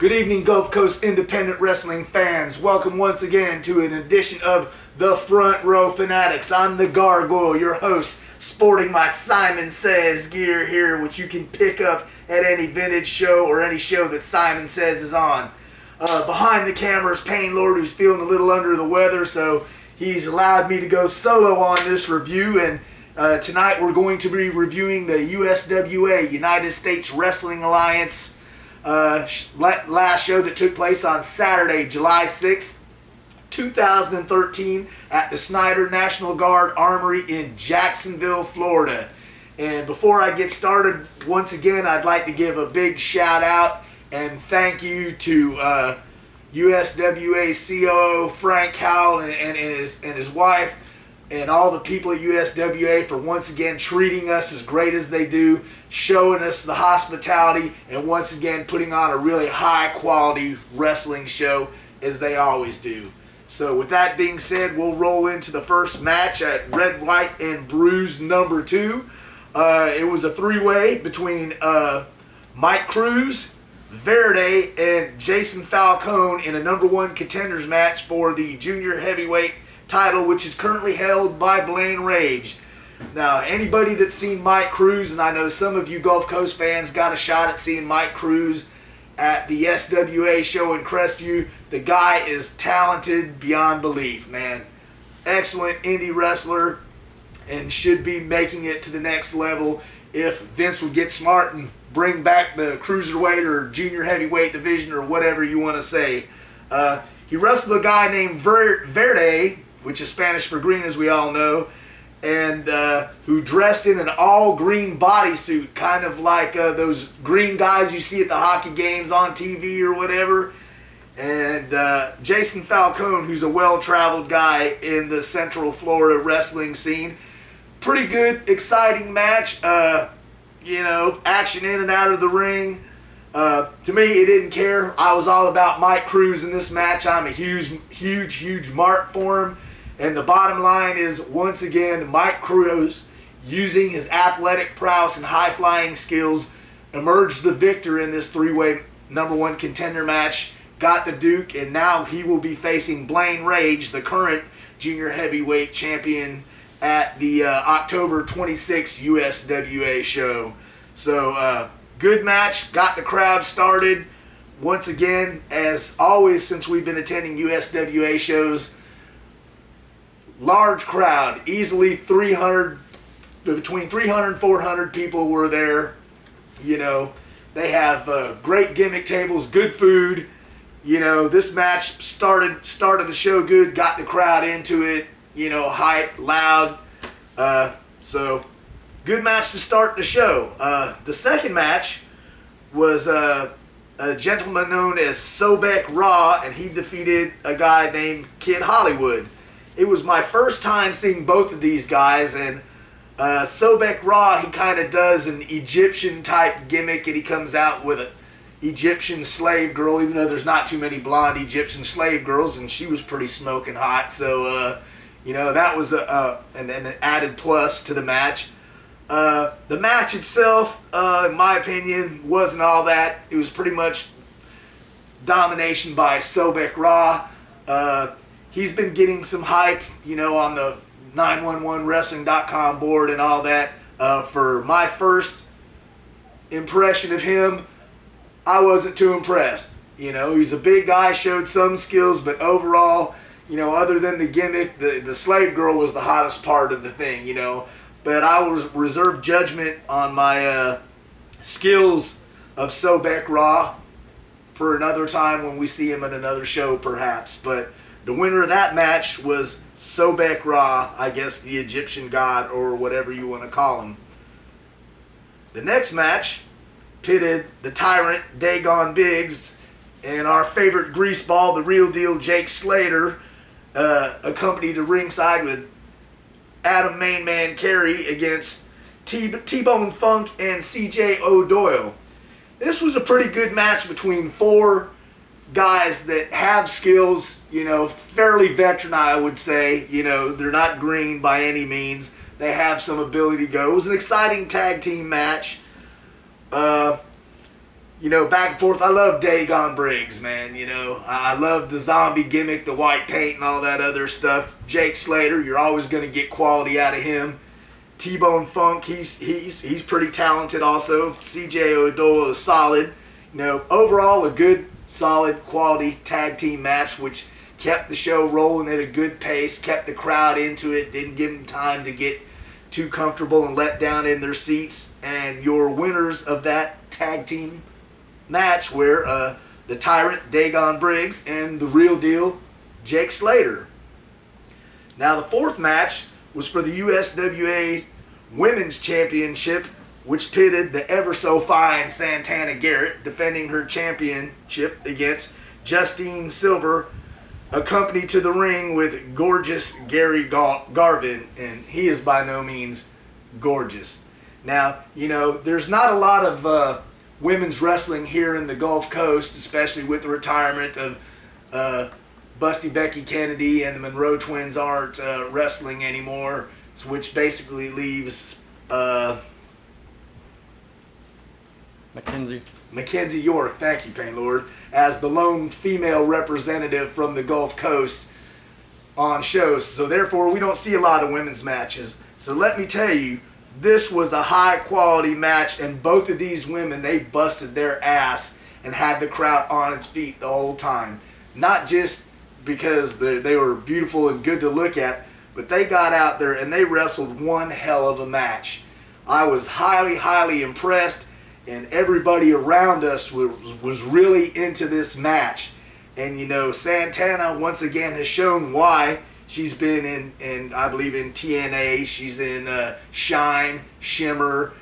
Good evening, Gulf Coast independent wrestling fans. Welcome once again to an edition of The Front Row Fanatics. I'm the Gargoyle, your host, sporting my Simon Says gear here, which you can pick up at any vintage show or any show that Simon Says is on. Behind the camera is Payne Lord, who's feeling a little under the weather, so he's allowed me to go solo on this review. And tonight we're going to be reviewing the USWA, United States Wrestling Alliance, last show that took place on Saturday, July 6th, 2013 at the Snyder National Guard Armory in Jacksonville, Florida. And before I get started, once again, I'd like to give a big shout out and thank you to USWA COO Frank Howell and his wife and all the people at USWA for once again treating us as great as they do, showing us the hospitality, and once again putting on a really high quality wrestling show as they always do. So with that being said, we'll roll into the first match at Red, White, and Bruised number 2. It was a three-way between Mike Cruz, Verde, and Jason Falcone in a number 1 contenders match for the junior heavyweight title, which is currently held by Blaine Rage. Now, anybody that's seen Mike Cruz, and I know some of you Gulf Coast fans got a shot at seeing Mike Cruz at the SWA show in Crestview, the guy is talented beyond belief, man. Excellent indie wrestler and should be making it to the next level if Vince would get smart and bring back the cruiserweight or junior heavyweight division or whatever you want to say. He wrestled a guy named Verde, which is Spanish for green, as we all know, and who dressed in an all-green bodysuit, kind of like those green guys you see at the hockey games on TV or whatever. And Jason Falcone, who's a well-traveled guy in the Central Florida wrestling scene. Pretty good, exciting match. Action in and out of the ring. To me, it didn't care. I was all about Mike Cruz in this match. I'm a huge mark for him. And the bottom line is, once again, Mike Cruz, using his athletic prowess and high-flying skills, emerged the victor in this three-way number 1 contender match, got the Duke, and now he will be facing Blaine Rage, the current junior heavyweight champion, at the October 26th USWA show. So, good match, got the crowd started. Once again, as always since we've been attending USWA shows, large crowd, easily 300, between 300 and 400 people were there. You know, they have great gimmick tables, good food. You know, this match started the show good, got the crowd into it, hype, loud. So, good match to start the show. The second match was a gentleman known as Sobek Raw, and he defeated a guy named Kid Hollywood. It was my first time seeing both of these guys, and Sobek Raw, he kind of does an Egyptian-type gimmick, and he comes out with an Egyptian slave girl, even though there's not too many blonde Egyptian slave girls, and she was pretty smoking hot, so, that was an added plus to the match. The match itself, in my opinion, wasn't all that. It was pretty much domination by Sobek Raw. He's been getting some hype, on the 911wrestling.com board and all that. For my first impression of him, I wasn't too impressed. He's a big guy, showed some skills, but overall, other than the gimmick, the slave girl was the hottest part of the thing, But I will reserve judgment on my skills of Sobek Raw for another time when we see him at another show, perhaps. But the winner of that match was Sobek Ra, I guess the Egyptian god or whatever you want to call him. The next match pitted the Tyrant, Dagon Biggs, and our favorite greaseball, the real deal Jake Slater, accompanied to ringside with Adam Main Man Carey against T-Bone Funk and CJ O'Doyle. This was a pretty good match between 4 guys that have skills, fairly veteran, I would say. They're not green by any means. They have some ability to go. It was an exciting tag team match. back and forth. I love Dagon Briggs, man. I love the zombie gimmick, the white paint, and all that other stuff. Jake Slater, you're always going to get quality out of him. T-Bone Funk, he's pretty talented also. CJ O'Dole is solid. Overall a good, solid, quality tag team match, which kept the show rolling at a good pace, kept the crowd into it, didn't give them time to get too comfortable and let down in their seats. And your winners of that tag team match were the Tyrant, Dagon Briggs, and the Real Deal, Jake Slater. Now the fourth match was for the USWA Women's Championship, which pitted the ever-so-fine Santana Garrett defending her championship against Justine Silver, accompanied to the ring with gorgeous Gary Garvin, and he is by no means gorgeous. Now, there's not a lot of women's wrestling here in the Gulf Coast, especially with the retirement of Busty Becky Kennedy, and the Monroe twins aren't wrestling anymore, which basically leaves Mackenzie York, thank you, Pain Lord, as the lone female representative from the Gulf Coast on shows. So therefore, we don't see a lot of women's matches. So let me tell you, this was a high quality match, and both of these women, they busted their ass and had the crowd on its feet the whole time. Not just because they were beautiful and good to look at, but they got out there and they wrestled one hell of a match. I was highly, highly impressed, and everybody around us was really into this match. And Santana once again has shown why. She's been in I believe in TNA, she's in Shine, Shimmer,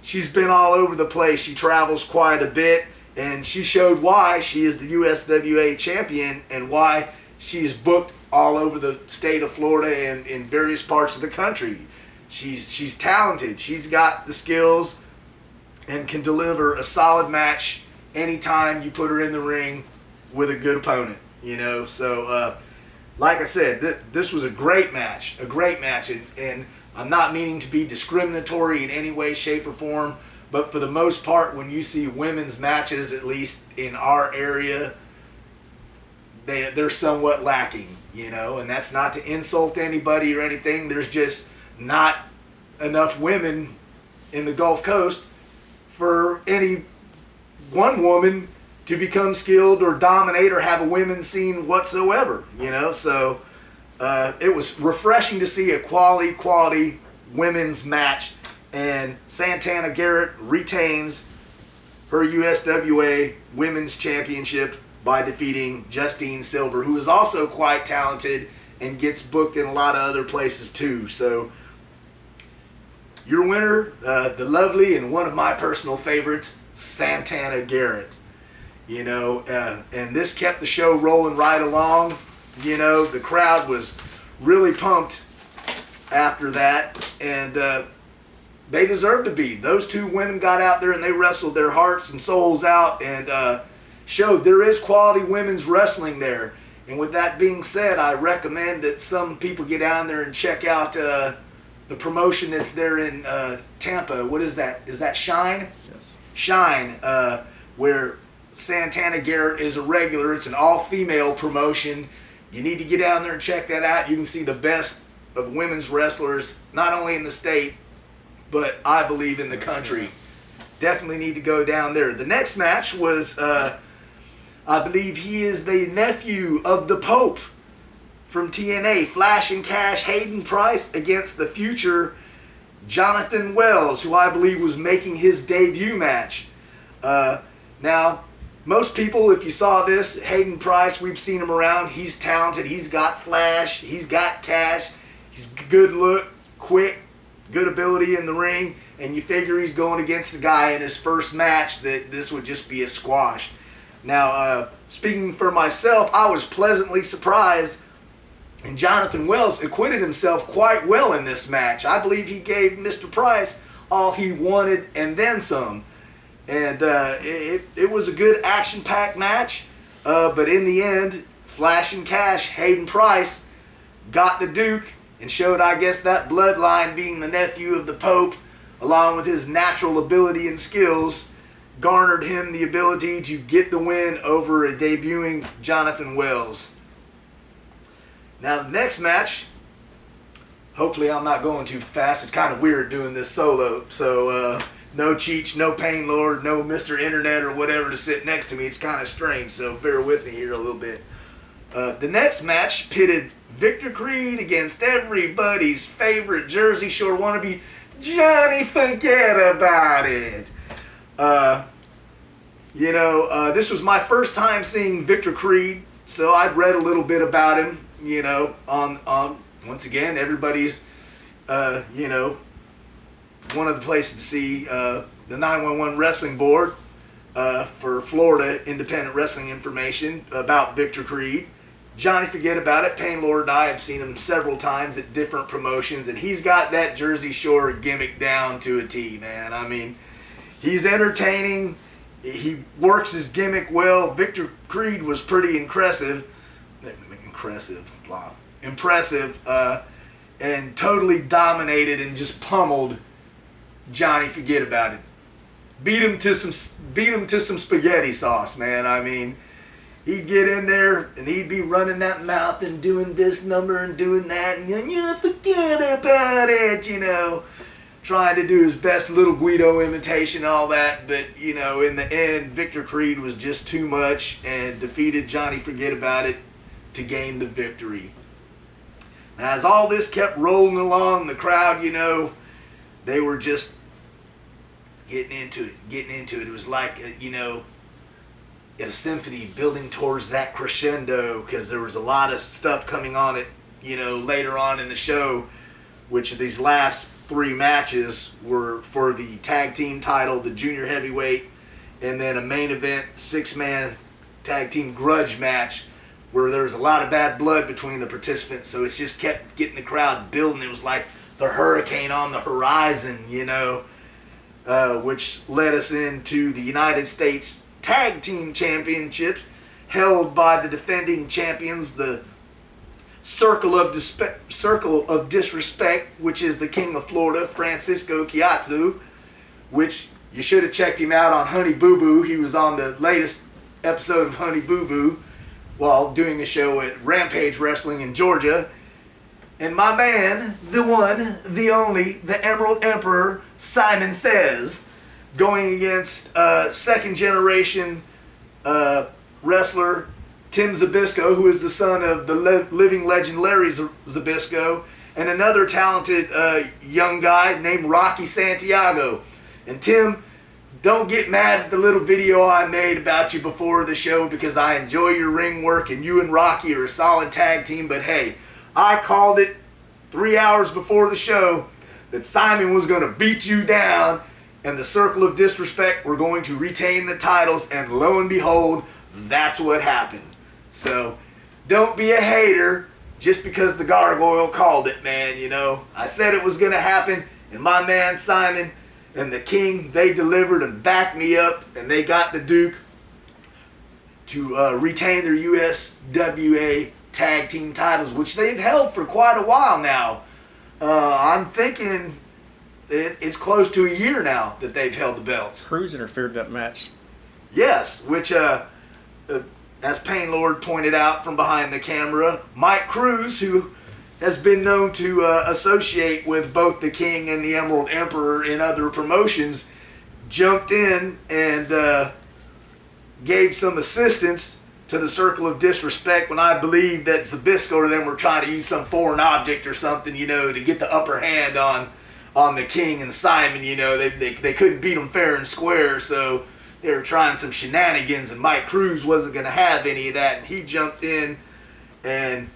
she's been all over the place. She travels quite a bit, and she showed why she is the USWA champion and why she is booked all over the state of Florida and in various parts of the country. She's talented, she's got the skills, and can deliver a solid match anytime you put her in the ring with a good opponent, So, like I said, this was a great match, and I'm not meaning to be discriminatory in any way, shape, or form, but for the most part, when you see women's matches, at least in our area, they're somewhat lacking, and that's not to insult anybody or anything. There's just not enough women in the Gulf Coast for any one woman to become skilled or dominate or have a women's scene whatsoever, So it was refreshing to see a quality women's match, and Santana Garrett retains her USWA Women's Championship by defeating Justine Silver, who is also quite talented and gets booked in a lot of other places too. So your winner, the lovely and one of my personal favorites, Santana Garrett. And this kept the show rolling right along. The crowd was really pumped after that, and they deserved to be. Those two women got out there and they wrestled their hearts and souls out, and showed there is quality women's wrestling there. And with that being said, I recommend that some people get down there and check out the promotion that's there in Tampa. What is that? Is that Shine? Yes. Shine, where Santana Garrett is a regular. It's an all-female promotion. You need to get down there and check that out. You can see the best of women's wrestlers, not only in the state, but I believe in the country. Definitely need to go down there. The next match was, I believe he is the nephew of the Pope from TNA, Flash and Cash Hayden Price against the future Jonathan Wells, who I believe was making his debut match. Now, most people, if you saw this, Hayden Price, we've seen him around. He's talented. He's got flash. He's got cash. He's good look, quick, good ability in the ring. And you figure he's going against a guy in his first match that this would just be a squash. Now, speaking for myself, I was pleasantly surprised, and Jonathan Wells acquitted himself quite well in this match. I believe he gave Mr. Price all he wanted and then some. And it was a good action-packed match, but in the end, Flash and Cash, Hayden Price, got the Duke and showed, I guess, that bloodline being the nephew of the Pope, along with his natural ability and skills, garnered him the ability to get the win over a debuting Jonathan Wells. Now the next match, hopefully I'm not going too fast. It's kind of weird doing this solo. So no Cheech, no Pain Lord, no Mr. Internet or whatever to sit next to me. It's kind of strange, so bear with me here a little bit. The next match pitted Victor Creed against everybody's favorite Jersey Shore wannabe, Johnny Forget About It. This was my first time seeing Victor Creed, so I'd read a little bit about him, on once again, everybody's, one of the places to see the 911 Wrestling Board for Florida independent wrestling information about Victor Creed. Johnny Forget About It, Pain Lord and I have seen him several times at different promotions, and he's got that Jersey Shore gimmick down to a T, man. I mean, he's entertaining. He works his gimmick well. Victor Creed was pretty impressive, and totally dominated and just pummeled Johnny Forget About It. Beat him to some spaghetti sauce, man. I mean, he'd get in there and he'd be running that mouth and doing this number and doing that, and forget about it, trying to do his best little Guido imitation and all that. But, in the end, Victor Creed was just too much and defeated Johnny Forget About It to gain the victory. Now, as all this kept rolling along, the crowd, they were just getting into it. It was like, a symphony building towards that crescendo, because there was a lot of stuff coming on it, later on in the show, which these last 3 matches were for the tag team title, the junior heavyweight, and then a main event 6-man tag team grudge match where there was a lot of bad blood between the participants, so it just kept getting the crowd building. It was like the hurricane on the horizon, which led us into the United States Tag Team Championship, held by the defending champions, the Circle of Disrespect, which is the King of Florida, Francisco Chiazzu, which you should have checked him out on Honey Boo Boo. He was on the latest episode of Honey Boo Boo while doing a show at Rampage Wrestling in Georgia. And my man, the one, the only, the Emerald Emperor, Simon Says, going against second generation wrestler Tim Zbyszko, who is the son of the living legend Larry Zbyszko, and another talented young guy named Rocky Santiago. And Tim, don't get mad at the little video I made about you before the show, because I enjoy your ring work and you and Rocky are a solid tag team. But hey, I called it 3 hours before the show that Simon was going to beat you down and the Circle of Disrespect were going to retain the titles, and lo and behold, that's what happened. So don't be a hater just because the gargoyle called it, man. I said it was going to happen, and my man Simon and the King, they delivered and backed me up, and they got the Duke to retain their USWA tag team titles, which they've held for quite a while now. I'm thinking it's close to a year now that they've held the belts. Cruz interfered in that match. Yes, which, as Pain Lord pointed out from behind the camera, Mike Cruz, who has been known to associate with both the King and the Emerald Emperor in other promotions, jumped in and gave some assistance to the Circle of Disrespect when I believe that Zbyszko or them were trying to use some foreign object or something, to get the upper hand on the King and Simon. They couldn't beat them fair and square, so they were trying some shenanigans, and Mike Cruz wasn't going to have any of that, and he jumped in and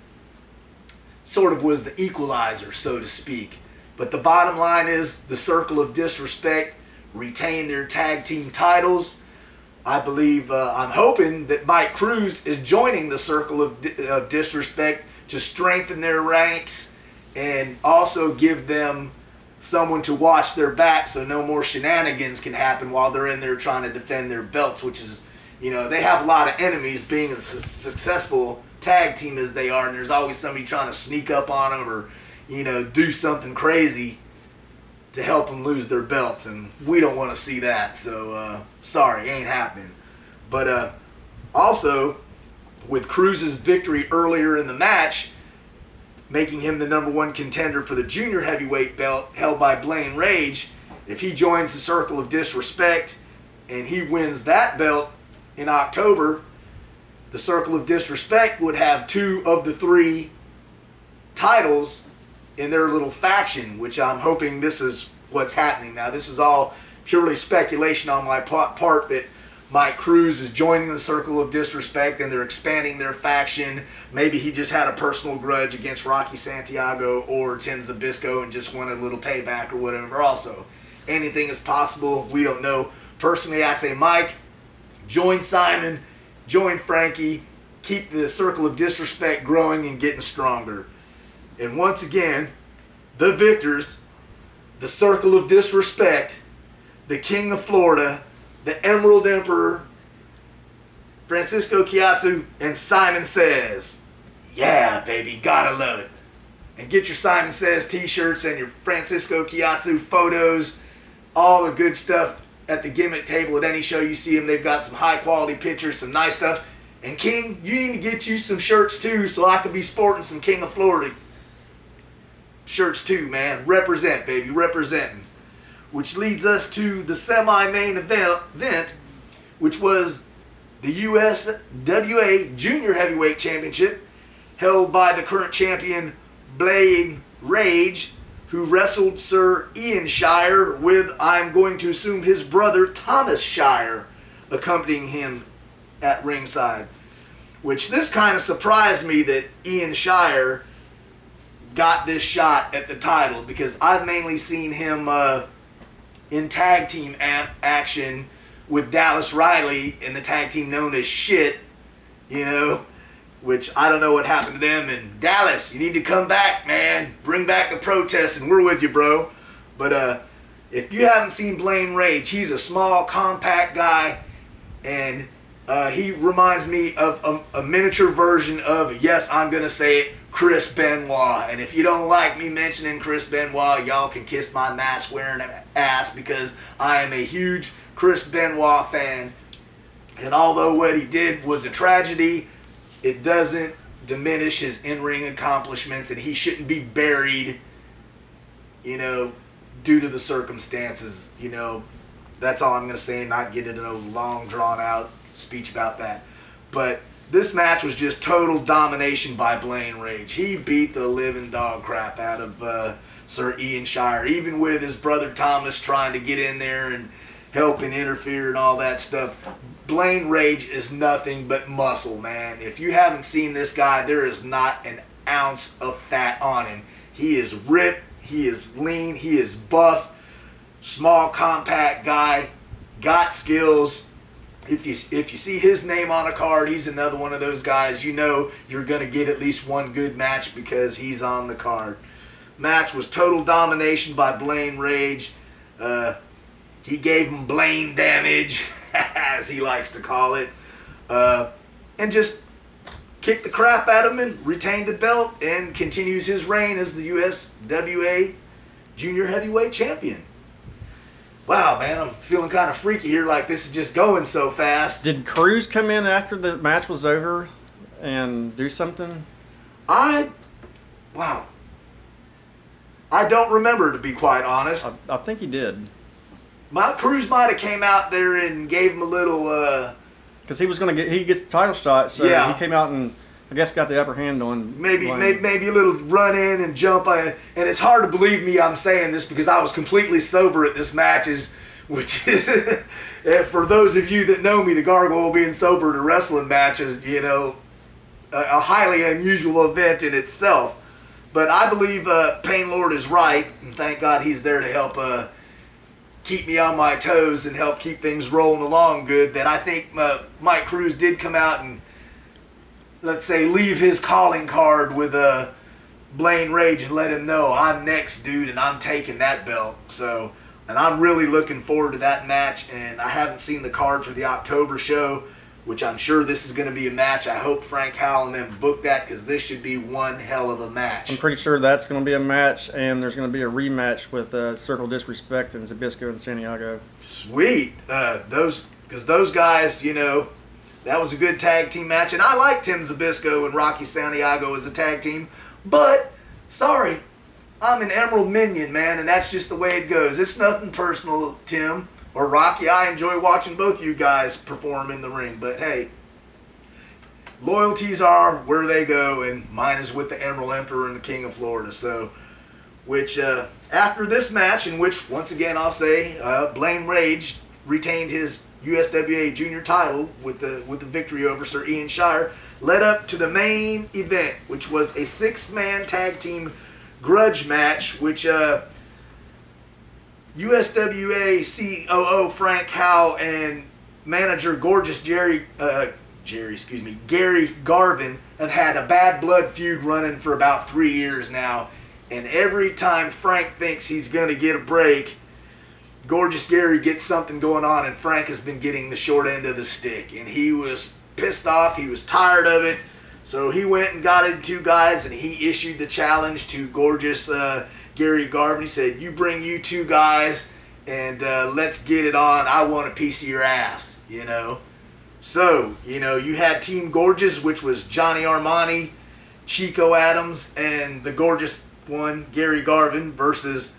sort of was the equalizer, so to speak. But the bottom line is the Circle of Disrespect retain their tag team titles. I believe, I'm hoping that Mike Cruz is joining the Circle of Disrespect to strengthen their ranks and also give them someone to watch their back so no more shenanigans can happen while they're in there trying to defend their belts, which is, they have a lot of enemies being as successful tag team as they are, and there's always somebody trying to sneak up on them or, do something crazy. to help them lose their belts, and we don't want to see that. So sorry, ain't happening. But also, with Cruz's victory earlier in the match, making him the #1 contender for the junior heavyweight belt held by Blaine Rage, if he joins the Circle of Disrespect and he wins that belt in October, the Circle of Disrespect would have 2 of the 3 titles in their little faction, which I'm hoping this is what's happening. Now, this is all purely speculation on my part that Mike Cruz is joining the Circle of Disrespect and they're expanding their faction. Maybe he just had a personal grudge against Rocky Santiago or Tim Zabisco and just wanted a little payback or whatever. Also, anything is possible. We don't know. Personally, I say, Mike, join Simon, join Frankie, keep the Circle of Disrespect growing and getting stronger. And once again, the victors, the Circle of Disrespect, the King of Florida, the Emerald Emperor, Francisco Chiazzu, and Simon Says. Yeah, baby, gotta love it. And get your Simon Says t-shirts and your Francisco Chiazzu photos, all the good stuff at the gimmick table at any show you see them. They've got some high quality pictures, some nice stuff. And King, you need to get you some shirts too so I can be sporting some King of Florida shirts too, man. Represent, baby, representing. Which leads us to the semi-main event, which was the USWA Junior Heavyweight Championship, held by the current champion Blaine Rage, who wrestled Sir Ian Shire with, I'm going to assume, his brother Thomas Shire accompanying him at ringside. Which this kind of surprised me that Ian Shire got this shot at the title, because I've mainly seen him in tag team action with Dallas Riley in the tag team known as Shit, you know, which I don't know what happened to them. And Dallas, you need to come back, man. Bring back the protest, and we're with you, bro. But if you haven't seen Blaine Rage, he's a small, compact guy, and he reminds me of a miniature version of, yes, I'm going to say it, Chris Benoit. And if you don't like me mentioning Chris Benoit, y'all can kiss my mask wearing ass, because I am a huge Chris Benoit fan. And although what he did was a tragedy, it doesn't diminish his in-ring accomplishments, and he shouldn't be buried, you know, due to the circumstances. You know, that's all I'm going to say, and not get into a long, drawn-out speech about that. But this match was just total domination by Blaine Rage. He beat the living dog crap out of Sir Ian Shire, even with his brother Thomas trying to get in there and help and interfere and all that stuff. Blaine Rage is nothing but muscle, man. If you haven't seen this guy, there is not an ounce of fat on him. He is ripped, he is lean, he is buff, small, compact guy, got skills. If you see his name on a card, he's another one of those guys, you know you're going to get at least one good match because he's on the card. Match was total domination by Blaine Rage. He gave him Blaine damage, as he likes to call it, and just kicked the crap out of him and retained the belt and continues his reign as the USWA Junior Heavyweight Champion. Wow, man, I'm feeling kind of freaky here, like this is just going so fast. Did Cruz come in after the match was over and do something? Wow. I don't remember, to be quite honest. I think he did. Cruz might have came out there and gave him a little... Because he gets the title shot, so yeah. He came out and I guess got the upper hand on... Maybe a little run in and jump. And it's hard to believe me I'm saying this because I was completely sober at this match, which is, for those of you that know me, the Gargoyle being sober at a wrestling match is, you know, a highly unusual event in itself. But I believe Pain Lord is right, and thank God he's there to help keep me on my toes and help keep things rolling along good, that I think Mike Cruz did come out and, let's say, leave his calling card with Blaine Rage and let him know, I'm next, dude, and I'm taking that belt. So, and I'm really looking forward to that match, and I haven't seen the card for the October show, which I'm sure this is going to be a match. I hope Frank Howell and them book that because this should be one hell of a match. I'm pretty sure that's going to be a match, and there's going to be a rematch with Circle Disrespect and Zbyszko and Santiago. Sweet. Because those guys, you know, that was a good tag team match. And I like Tim Zbyszko and Rocky Santiago as a tag team. But, sorry, I'm an Emerald Minion, man, and that's just the way it goes. It's nothing personal, Tim or Rocky. I enjoy watching both you guys perform in the ring. But, hey, loyalties are where they go, and mine is with the Emerald Emperor and the King of Florida. So, which, after this match, in which, once again, I'll say, Blame Rage retained his USWA junior title with the victory over Sir Ian Shire, led up to the main event, which was a 6-man tag team grudge match, which USWA COO Frank Howell and manager Gary Garvin have had a bad blood feud running for about 3 years now, and every time Frank thinks he's going to get a break, Gorgeous Gary gets something going on, and Frank has been getting the short end of the stick. And he was pissed off. He was tired of it. So he went and got in 2 guys, and he issued the challenge to Gorgeous Gary Garvin. He said, you bring you 2 guys, and let's get it on. I want a piece of your ass, you know. So, you know, you had Team Gorgeous, which was Johnny Armani, Chico Adams, and the Gorgeous one, Gary Garvin, versus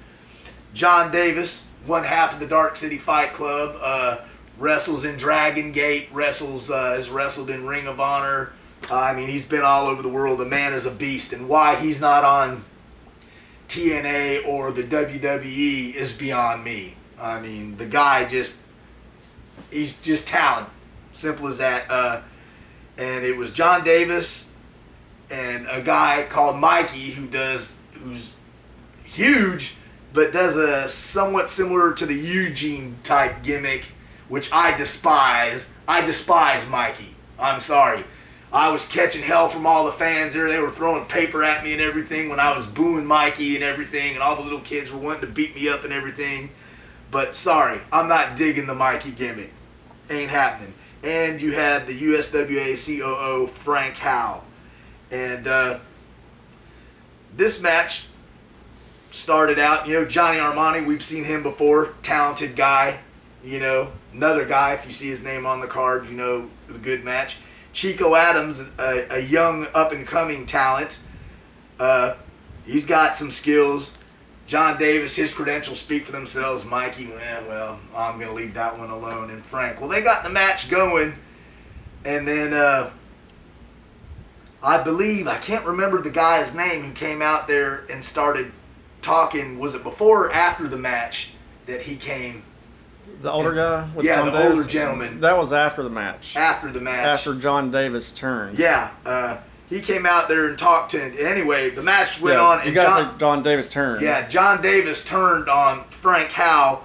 John Davis, one half of the Dark City Fight Club, wrestles in Dragon Gate, has wrestled in Ring of Honor. I mean, he's been all over the world. The man is a beast, and why he's not on TNA or the WWE is beyond me. I mean, the guy he's just talent. Simple as that. And it was John Davis and a guy called Mikey who's huge, but does a somewhat similar to the Eugene type gimmick, which I despise. I despise Mikey. I'm sorry. I was catching hell from all the fans there. They were throwing paper at me and everything when I was booing Mikey and everything, and all the little kids were wanting to beat me up and everything. But sorry, I'm not digging the Mikey gimmick. Ain't happening. And you had the USWA COO Frank Howell. And this match started out, you know, Johnny Armani, we've seen him before, talented guy, you know, another guy, if you see his name on the card, you know, the good match. Chico Adams, a young up-and-coming talent, he's got some skills. John Davis, his credentials speak for themselves. Mikey, well, I'm going to leave that one alone. And Frank, well, they got the match going, and then I believe, I can't remember the guy's name who came out there and started talking. Was it before or after the match that he came? The older guy? With yeah, John the Davis? older gentleman. That was after the match. After the match. After John Davis turned. Yeah, he came out there and talked to. Anyway, the match went on. And you guys said John Davis turned. Yeah, John Davis turned on Frank Howell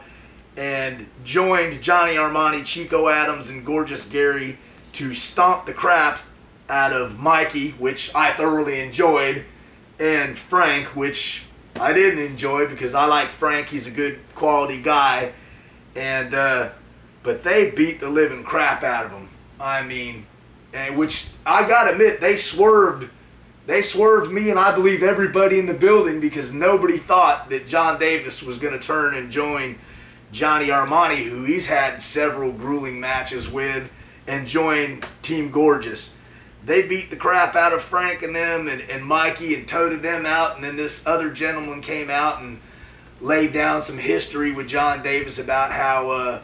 and joined Johnny Armani, Chico Adams, and Gorgeous Gary to stomp the crap out of Mikey, which I thoroughly enjoyed, and Frank, which I didn't enjoy because I like Frank. He's a good quality guy. And but they beat the living crap out of him. I mean, and which I gotta admit, they swerved me, and I believe everybody in the building, because nobody thought that John Davis was going to turn and join Johnny Armani, who he's had several grueling matches with, and join Team Gorgeous. They beat the crap out of Frank and them and Mikey and toted them out, and then this other gentleman came out and laid down some history with John Davis about how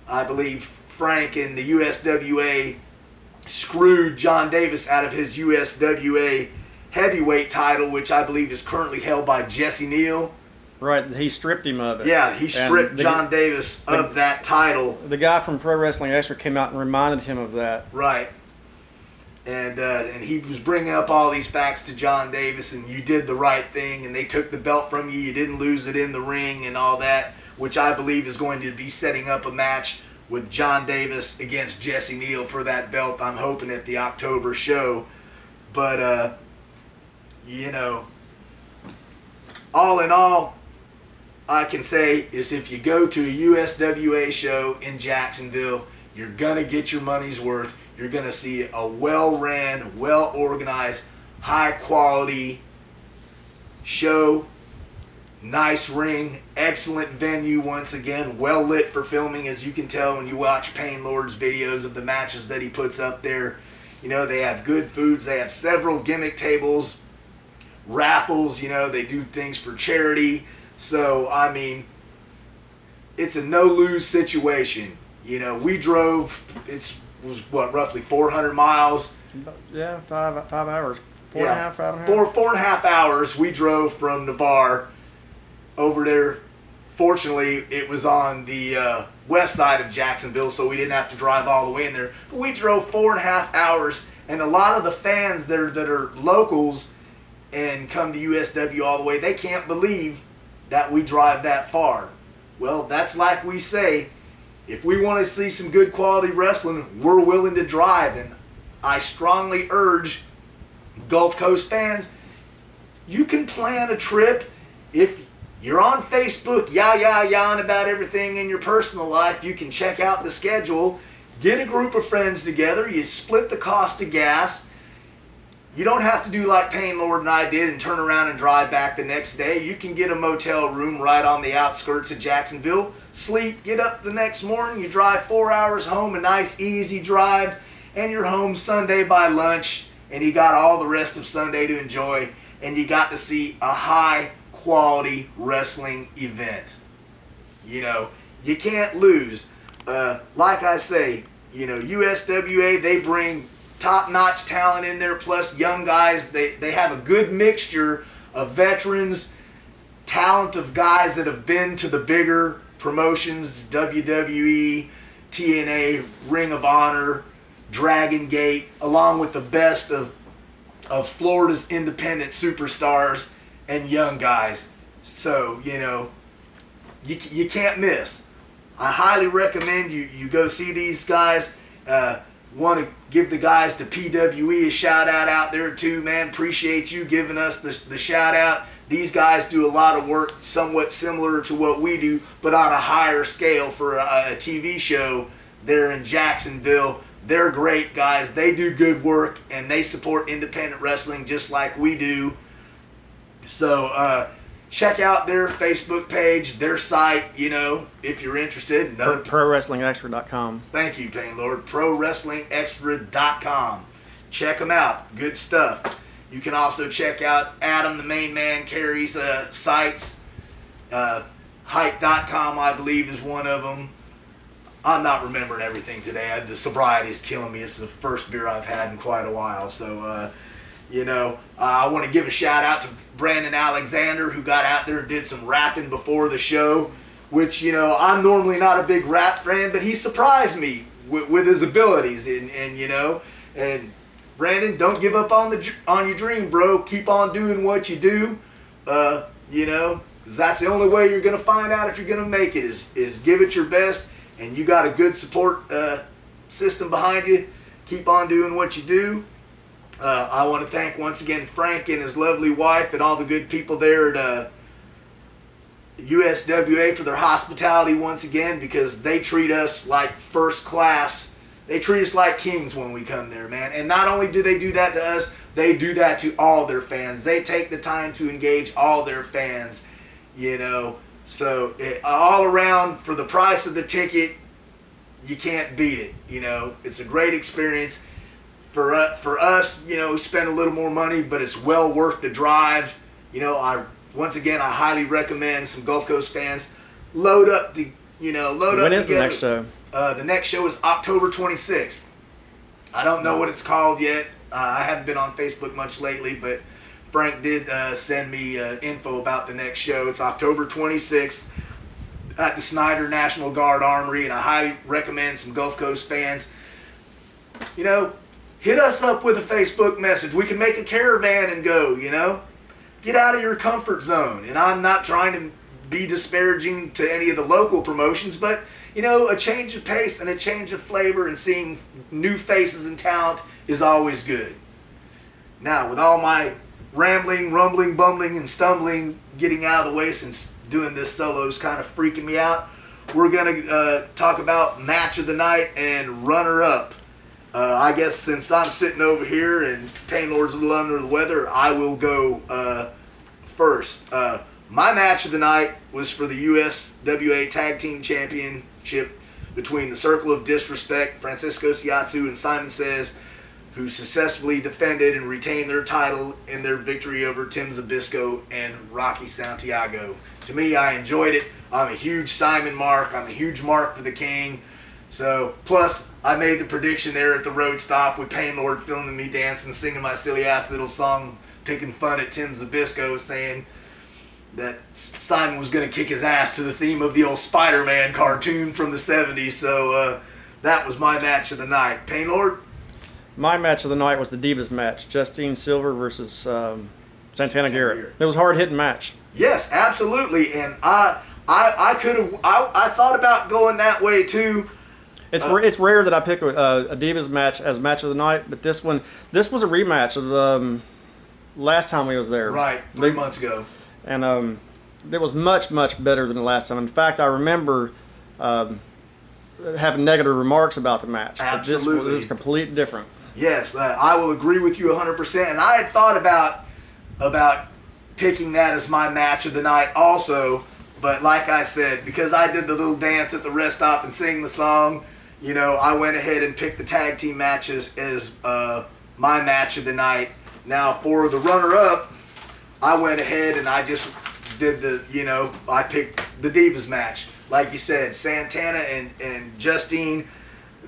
I believe Frank and the USWA screwed John Davis out of his USWA heavyweight title, which I believe is currently held by Jesse Neal. Right, he stripped him of it. Yeah, he stripped John Davis of that title. The guy from Pro Wrestling Extra came out and reminded him of that. Right. And he was bringing up all these facts to John Davis, and you did the right thing, and they took the belt from you. You didn't lose it in the ring and all that, which I believe is going to be setting up a match with John Davis against Jesse Neal for that belt, I'm hoping, at the October show. But, you know, all in all, I can say is if you go to a USWA show in Jacksonville, you're going to get your money's worth. you're going to see a well-ran, well-organized, high-quality show. Nice ring, excellent venue once again, well lit for filming, as you can tell when you watch Pain Lord's videos of the matches that he puts up there. You know, they have good foods, they have several gimmick tables, raffles, you know, they do things for charity. So, I mean, it's a no-lose situation. You know, we drove, was what, roughly 400 miles? Yeah, 5 hours. 4.5 hours, 5.5. 4.5 hours we drove from Navarre over there. Fortunately, it was on the west side of Jacksonville, so we didn't have to drive all the way in there. But we drove 4.5 hours, and a lot of the fans there that are locals and come to USW all the way, they can't believe that we drive that far. Well, that's like we say, if we want to see some good quality wrestling, we're willing to drive. And I strongly urge Gulf Coast fans, you can plan a trip. If you're on Facebook, yawing about everything in your personal life, you can check out the schedule. Get a group of friends together. You split the cost of gas. You don't have to do like Pain Lord and I did and turn around and drive back the next day. You can get a motel room right on the outskirts of Jacksonville. Sleep, get up the next morning. You drive 4 hours home, a nice easy drive, and you're home Sunday by lunch, and you got all the rest of Sunday to enjoy, and you got to see a high quality wrestling event. You know, you can't lose. Like I say, you know, USWA, they bring top-notch talent in there, plus young guys. They have a good mixture of veterans, talent of guys that have been to the bigger promotions, WWE, TNA, Ring of Honor, Dragon Gate, along with the best of Florida's independent superstars and young guys. So, you know, you can't miss. I highly recommend you go see these guys. Want to give the guys to PWE a shout out there too, man. Appreciate you giving us the shout out. These guys do a lot of work somewhat similar to what we do, but on a higher scale for a TV show there in Jacksonville. They're great guys. They do good work, and they support independent wrestling just like we do. So check out their Facebook page, their site, you know, if you're interested. ProWrestlingExtra.com. Thank you, Pain Lord. ProWrestlingExtra.com. Check them out. Good stuff. You can also check out Adam, the main man, Carey's sites. Hype.com, I believe, is one of them. I'm not remembering everything today. The sobriety is killing me. It's the first beer I've had in quite a while. So, you know, I want to give a shout out to Brandon Alexander, who got out there and did some rapping before the show, which, you know, I'm normally not a big rap fan, but he surprised me with his abilities. And you know, and Brandon, don't give up on your dream, bro. Keep on doing what you do, you know, because that's the only way you're going to find out if you're going to make it is give it your best. And you got a good support system behind you. Keep on doing what you do. I want to thank once again Frank and his lovely wife and all the good people there at USWA for their hospitality once again, because they treat us like first class. They treat us like kings when we come there, man. And not only do they do that to us, they do that to all their fans. They take the time to engage all their fans, you know. So all around, for the price of the ticket, you can't beat it. You know, it's a great experience. For us, you know, we spend a little more money, but it's well worth the drive. You know, once again, I highly recommend some Gulf Coast fans load up to, you know, load up together. When is the next show? The next show is October 26th. I don't know what it's called yet. I haven't been on Facebook much lately, but Frank did send me info about the next show. It's October 26th at the Snyder National Guard Armory, and I highly recommend some Gulf Coast fans, you know, hit us up with a Facebook message. We can make a caravan and go, you know. Get out of your comfort zone. And I'm not trying to be disparaging to any of the local promotions, but, you know, a change of pace and a change of flavor and seeing new faces and talent is always good. Now, with all my rambling, rumbling, bumbling, and stumbling getting out of the way, since doing this solo is kind of freaking me out, we're going to talk about match of the night and runner-up. I guess since I'm sitting over here and Pain Lord's a little under the weather, I will go first. My match of the night was for the USWA Tag Team Championship between the Circle of Disrespect, Francisco Siatsu and Simon Says, who successfully defended and retained their title in their victory over Tim Zbyszko and Rocky Santiago. To me, I enjoyed it. I'm a huge Simon mark. I'm a huge mark for the King. So, plus, I made the prediction there at the road stop with Pain Lord filming me dancing, singing my silly ass little song, picking fun at Tim Zbyszko, saying that Simon was going to kick his ass to the theme of the old Spider-Man cartoon from the 70s. So, that was my match of the night. Pain Lord? My match of the night was the Divas match, Justine Silver versus Santana Garrett. It was a hard-hitting match. Yes, absolutely, and I thought about going that way too. It's rare that I pick a Divas match as match of the night, but this was a rematch of last time we was there. Right, 3 months ago. And it was much, much better than the last time. In fact, I remember having negative remarks about the match. Absolutely. But this is completely different. Yes, I will agree with you 100%. And I had thought about picking that as my match of the night also, but like I said, because I did the little dance at the rest stop and sang the song, I went ahead and picked the tag team matches as my match of the night. Now for the runner-up, I went ahead and I just did I picked the Divas match. Like you said, Santana and Justine.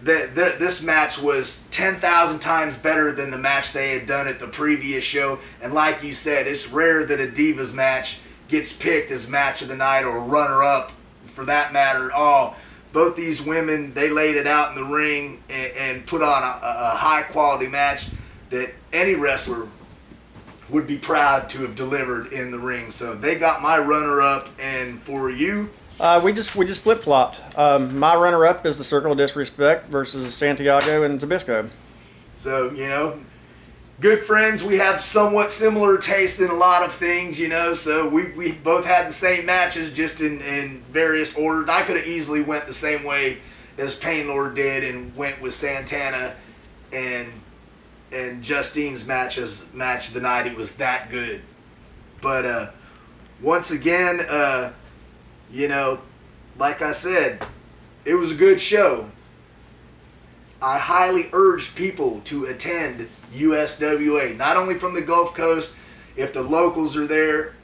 This match was 10,000 times better than the match they had done at the previous show. And like you said, it's rare that a Divas match gets picked as match of the night or runner-up for that matter at all. Both these women, they laid it out in the ring and put on a high-quality match that any wrestler would be proud to have delivered in the ring. So they got my runner-up, and for you... We just flip-flopped. My runner-up is the Circle of Disrespect versus Santiago and Zbyszko. So, good friends. We have somewhat similar taste in a lot of things, so we both had the same matches, just in various orders. I could have easily went the same way as Pain Lord did and went with Santana and Justine's match as match of the night. It was that good. But once again... like I said, it was a good show. I highly urge people to attend USWA, not only from the Gulf Coast. If the locals are there,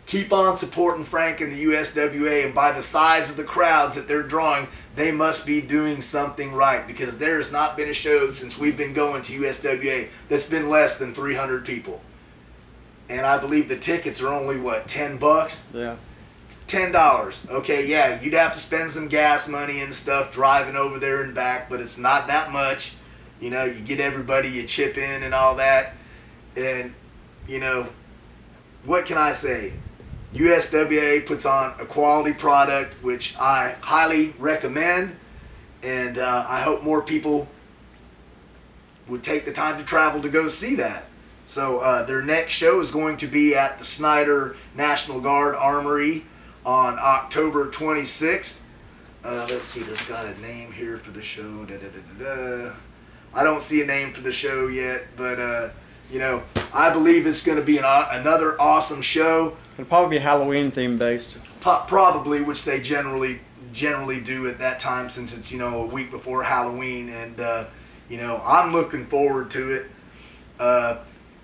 keep on supporting Frank and the USWA, and by the size of the crowds that they're drawing, they must be doing something right, because there has not been a show since we've been going to USWA that's been less than 300 people. And I believe the tickets are only, $10? Yeah. $10. Okay, yeah, you'd have to spend some gas money and stuff driving over there and back, but it's not that much. You get everybody, you chip in and all that. And, what can I say? USWA puts on a quality product, which I highly recommend. And I hope more people would take the time to travel to go see that. So their next show is going to be at the Snyder National Guard Armory on October 26th. Let's see, there's got a name here for the show. I don't see a name for the show yet, but I believe it's going to be another awesome show. It'll probably be Halloween theme based. Probably, which they generally do at that time, since it's a week before Halloween, and I'm looking forward to it.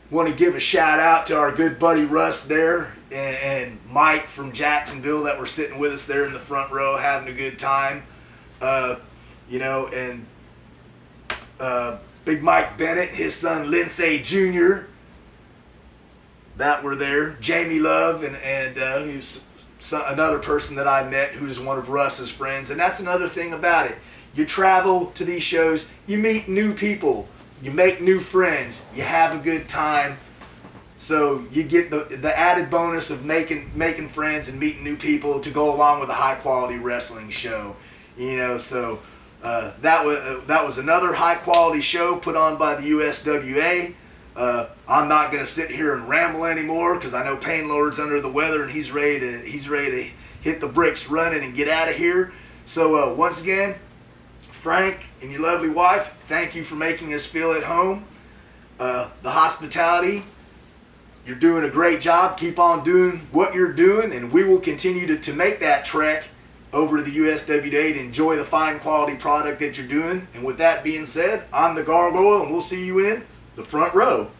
Want to give a shout out to our good buddy Russ there and Mike from Jacksonville that were sitting with us there in the front row having a good time. And Big Mike Bennett, his son Lindsay Jr., that were there. Jamie Love and who's another person that I met who's one of Russ's friends. And that's another thing about it. You travel to these shows, you meet new people. You make new friends. You have a good time. So you get the added bonus of making friends and meeting new people to go along with a high quality wrestling show. So that was another high quality show put on by the USWA. I'm not going to sit here and ramble anymore because I know Pain Lord's under the weather and he's ready to hit the bricks running and get out of here. So once again, Frank and your lovely wife, thank you for making us feel at home. The hospitality, you're doing a great job. Keep on doing what you're doing, and we will continue to make that trek over to the USWA to enjoy the fine quality product that you're doing. And with that being said, I'm the Gargoyle, and we'll see you in the front row.